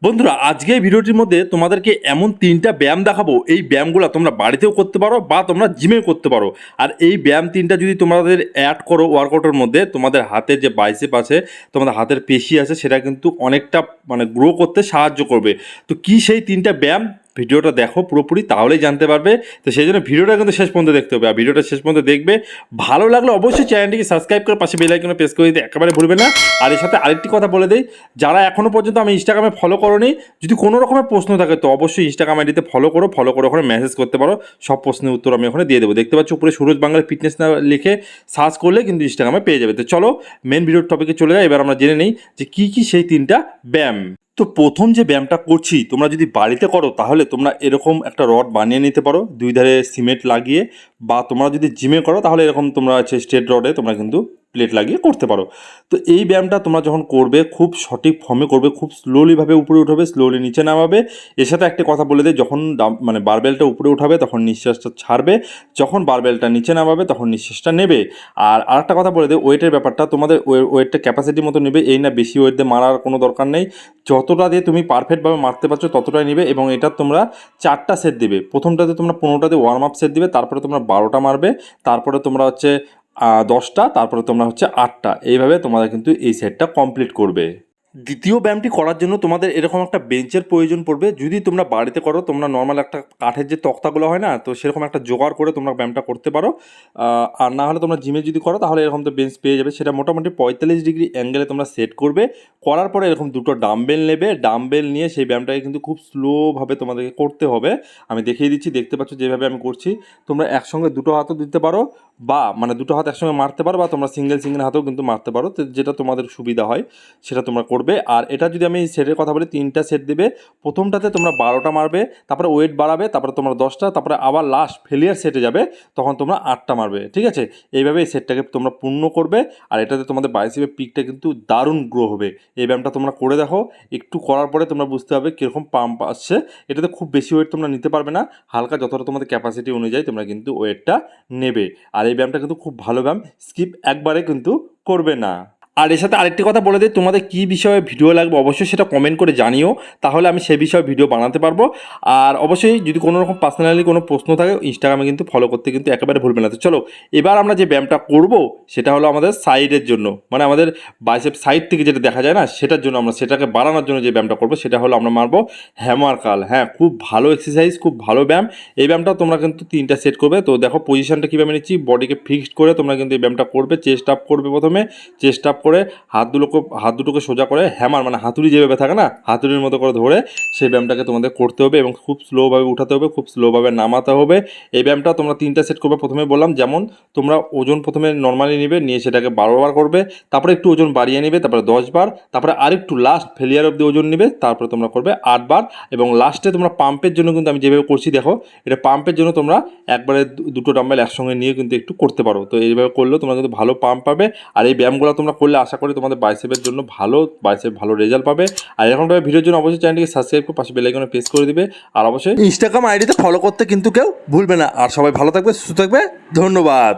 বন্ধুরা, আজকে এই ভিডিওটির মধ্যে তোমাদেরকে এমন 3টা ব্যায়াম দেখাবো। এই ব্যায়ামগুলো তোমরা বাড়িতেও করতে পারো বা তোমরা জিমেও করতে পারো। আর এই ব্যায়াম 3টা যদি তোমাদের অ্যাড করো ওয়ার্কআউটের মধ্যে, তোমাদের হাতের যে বাইসেপ আছে, তোমাদের হাতের পেশি আছে, সেটা কিন্তু অনেকটা গ্রো করতে সাহায্য করবে। তো কি সেই 3টা ব্যায়াম, ভিডিওটা দেখো পুরোপুরি, তাহলেই জানতে পারবে। তো সেই জন্য ভিডিওটা কিন্তু শেষ পর্যন্ত দেখতে হবে। আর ভিডিওটা শেষ পর্যন্ত দেখবে, ভালো লাগলে অবশ্যই চ্যানেলটিকে সাবস্ক্রাইব করে পাশে বেল আইকনে প্রেস করে দিতে একেবারে ভুলবে না। আর এর সাথে আরেকটি কথা বলে দেই, যারা এখনও পর্যন্ত আমি ইনস্টাগ্রামে ফলো করোনি, যদি কোনো রকমের প্রশ্ন থাকে তো অবশ্যই ইনস্টাগ্রাম আইডিতে ফলো করো, ওখানে মেসেজ করতে পারো। সব প্রশ্নের উত্তর আমি ওখানে দিয়ে দেবো। দেখতে পাচ্ছ উপরে সুরজ বাংলা ফিটনেস না লিখে সার্চ করলে কিন্তু ইনস্টাগ্রামে পেয়ে যাবে। তো চলো মেন ভিডিওর টপিকে চলে যাই। এবার আমরা জেনে নিই যে কী কী সেই 3টা ব্যায়াম। তো প্রথম যে ব্যায়ামটা করছি, তোমরা যদি বাড়িতে করো তাহলে তোমরা এরকম একটা রড বানিয়ে নিতে পারো, দুই ধারে সিমেন্ট লাগিয়ে। বা তোমরা যদি জিমে করো তাহলে এরকম তোমরা স্ট্রেট রডে তোমরা কিন্তু প্লেট লাগিয়ে করতে পারো। তো এই ব্যায়ামটা তোমরা যখন করবে খুব সঠিক ফর্মে করবে, খুব স্লোলিভাবে উপরে উঠাবে, স্লোলি নিচে নামাবে। এর সাথে একটা কথা বলে দিই, যখন বারবেলটা উপরে উঠাবে তখন নিঃশ্বাসটা ছাড়বে, যখন বারবেলটা নিচে নামাবে তখন নিঃশ্বাসটা নেবে। আর আরেকটা কথা বলে দিই, ওয়েটের ব্যাপারটা তোমাদের ওয়েটটা ক্যাপাসিটি মতো নেবে, এই না বেশি ওয়েট দিয়ে মারার কোনো দরকার নেই। যতটা দিয়ে তুমি পারফেক্টভাবে মারতে পারছো ততটাই নেবে। এবং এটা তোমরা 4টা সেট দেবে। প্রথমটাতে তোমরা 15টা দিয়ে ওয়ার্ম আপ সেট দিবে, তারপরে তোমরা 12টা মারবে, তারপরে তোমরা 10টা, তারপরে তোমরা 8টা। এইভাবে তোমাদের কিন্তু এই সেটটা কমপ্লিট করবে। দ্বিতীয় ব্যায়ামটি করার জন্য তোমাদের এরকম একটা বেঞ্চের প্রয়োজন পড়বে। যদি তোমরা বাড়িতে করো, তোমরা নর্মাল একটা কাঠের যে তক্তাগুলো হয় না, তো সেরকম একটা জোগাড় করে তোমরা ব্যায়ামটা করতে পারো। আর না হলে তোমরা জিমে যদি করো তাহলে এরকম তো বেঞ্চ পেয়ে যাবে। সেটা মোটামুটি 45 ডিগ্রি অ্যাঙ্গেলে তোমরা সেট করবে। করার পরে এরকম দুটো ডাম্বেল নেবে, ডাম্বেল নিয়ে সেই ব্যায়ামটাকে কিন্তু খুব স্লোভাবে তোমাদেরকে করতে হবে। আমি দেখিয়ে দিচ্ছি, দেখতে পাচ্ছ যেভাবে আমি করছি। তোমরা একসঙ্গে দুটো হাতও দিতে পারো, বা দুটো হাত একসঙ্গে মারতে পারো, বা তোমরা সিঙ্গেল হাতেও কিন্তু মারতে পারো। তো যেটা তোমাদের সুবিধা হয় সেটা তোমরা করবে। আর এটা যদি আমি সেটের কথা বলি, 3টা সেট দেবে। প্রথমটাতে তোমরা 12টা মারবে, তারপরে ওয়েট বাড়াবে, তারপরে তোমরা 10টা, তারপরে আবার লাস্ট ফেলিয়ার সেটে যাবে, তখন তোমরা 8টা মারবে। ঠিক আছে, এইভাবে এই সেটটাকে তোমরা পূর্ণ করবে। আর এটাতে তোমাদের বাইসেপের পিকটা কিন্তু দারুণ গ্রো হবে। এই ব্যায়ামটা তোমরা করে দেখো, একটু করার পরে তোমরা বুঝতে হবে কীরকম পাম্প আসছে। এটাতে খুব বেশি ওয়েট তোমরা নিতে পারবে না, হালকা যতটা তোমাদের ক্যাপাসিটি অনুযায়ী তোমরা কিন্তু ওয়েটটা নেবে। আর এই ব্যায়ামটা কিন্তু খুব ভালো ব্যায়াম, স্কিপ একবারে কিন্তু করবে না। আর এর সাথে আরেকটি কথা বলে দিই, তোমাদের কী বিষয়ে ভিডিও লাগবে অবশ্যই সেটা কমেন্ট করে জানিও, তাহলে আমি সেই বিষয়ে ভিডিও বানাতে পারবো। আর অবশ্যই যদি কোনো রকম পার্সোনালি কোনো প্রশ্ন থাকে ইনস্টাগ্রামে কিন্তু ফলো করতে কিন্তু একেবারে ভুলবে না। তো চলো এবার আমরা যে ব্যায়ামটা করব সেটা হলো আমাদের সাইডের জন্য, আমাদের বাইসেপ সাইড থেকে যেটা দেখা যায় না, সেটার জন্য আমরা সেটাকে বাড়ানোর জন্য যে ব্যায়ামটা করবো সেটা হলো আমরা মারবো হ্যামার কার্ল। হ্যাঁ, খুব ভালো এক্সারসাইজ, খুব ভালো ব্যায়াম। এই ব্যায়ামটা তোমরা কিন্তু 3টা সেট করবে। তো দেখো পজিশনটা কীভাবে নিচ্ছি, বডিকে ফিক্সড করে তোমরা কিন্তু এই ব্যায়ামটা করবে। চেস্ট আপ করবে, প্রথমে চেস্ট আপ করে হাত দুটোকে সোজা করে হ্যামার হাতুড়ি যেভাবে থাকে না, হাতুড়ির মতো করে ধরে সেই ব্যায়ামটাকে তোমাদের করতে হবে। এবং খুব স্লোভাবে উঠাতে হবে, খুব স্লোভাবে নামাতে হবে। এই ব্যায়ামটা তোমরা 3টা সেট করবে। প্রথমে বললাম যেমন তোমরা ওজন প্রথমে নর্মালি নিবে, নিয়ে সেটাকে 12 বার করবে, তারপরে একটু ওজন বাড়িয়ে নেবে, তারপরে 10 বার, তারপরে আরেকটু লাস্ট ফেলিয়ার অব্দি ওজন নেবে, তারপরে তোমরা করবে 8 বার। এবং লাস্টে তোমরা পাম্পের জন্য কিন্তু আমি যেভাবে করছি দেখো, এটা পাম্পের জন্য তোমরা একবারে দুটো ডাম্বেল একসঙ্গে নিয়ে কিন্তু একটু করতে পারো। তো এইভাবে করলেও তোমরা কিন্তু ভালো পাম্প পাবে। আর এই ব্যায়ামগুলো তোমরা করলে আশা করি তোমাদের বাইসেপের জন্য ভালো রেজাল্ট পাবে। আর এরকমভাবে ভিডিওর জন্য অবশ্যই চ্যানেলটিকে সাবস্ক্রাইব করে পাশে বেল আইকনে প্রেস করে দিবে। আর অবশ্যই ইনস্টাগ্রাম আইডিতে ফলো করতে কিন্তু কেউ ভুলবে না। আর সবাই ভালো থাকবে, সুস্থ থাকবে, ধন্যবাদ।